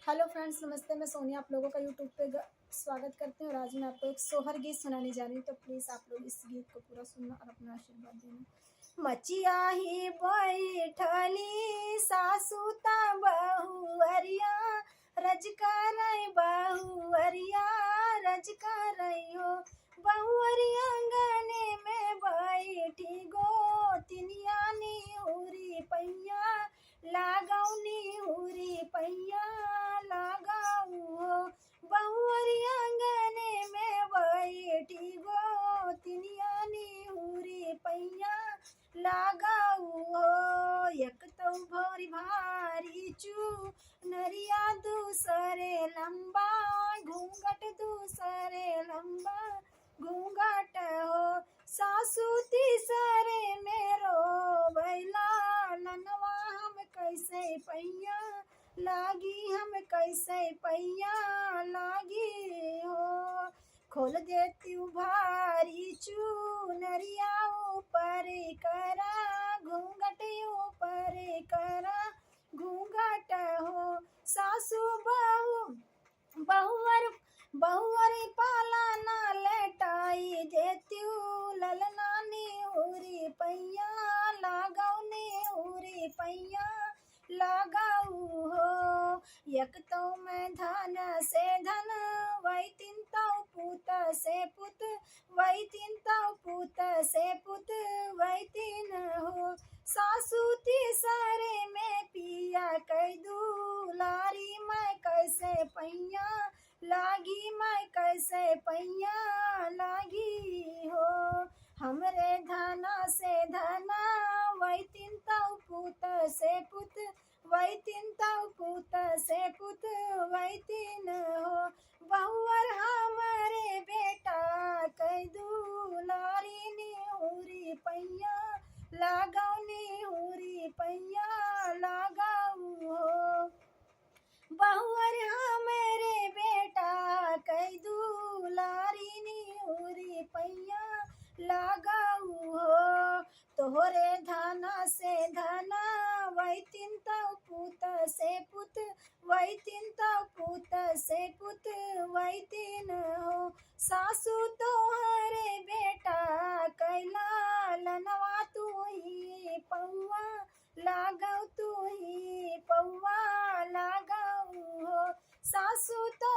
Hello friends, नमस्ते। मैं सोनिया आप लोगों का यूट्यूब पे स्वागत करती हूँ और आज मैं आपको एक सोहर गीत सुनाने जा रही हूँ। तो प्लीज़ आप लोग इस गीत को पूरा सुनना और अपना आशीर्वाद देना। मचिया ही बैठली सासू ता बहुअरिया रज करई बहुअरिया रज करइयो बहुअरिया अंगने में बैठी गोतिनिया निहुरी पैया लागौनी हुरी पैया बहुअरिया अंगने में बैठी गोतिनिया निहुरी पैया लगाऊ हो। एक तो भोरी भारी चू नरिया दूसरे लंबा घूंघट दूसरे लंबा घूंघट हो। सासू तीसरे मेरो बैला लनवा हम कैसे पैया लागी हम कैसे पैया लागी हो। खोल देती भारी चूनरिया ऊपर करा घूंघट ऊपर करा घूंघट हो। सासू बहुअर बहुअर पाला ना लेटाई देती ललना निहुरी पैया लागौनी हुरी पैया लगाऊ हो। एक तो मैं धन से धन वही तीन तो पुत से पुत वही तीन तो पुत से पुत वही तीन हो। सासू तीसरे में पिया कई दुलारी मैं कैसे पैया लागी मैं कैसे पैया लागी हो। हमरे धना से धना वही तीन तो पुत से पुत वही तीन तो पुत से पुत वही तीन हो। बहुअर हमारे बेटा कई दुलारी निहुरी पैया लागौनी हुरी पैया लगाऊ हो। बहुअर हमारे बेटा कई दुलारी निहुरी पैया लगाऊ हो। तोहरे धना से धना वही तीन तो पुत से पुत वही तीन तो पुत से पुत वही तीन हो। सासू तोहरे बेटा कैला लनवा तू ही पौआ लागौ तू ही पौआ लगाऊ हो। सासू तो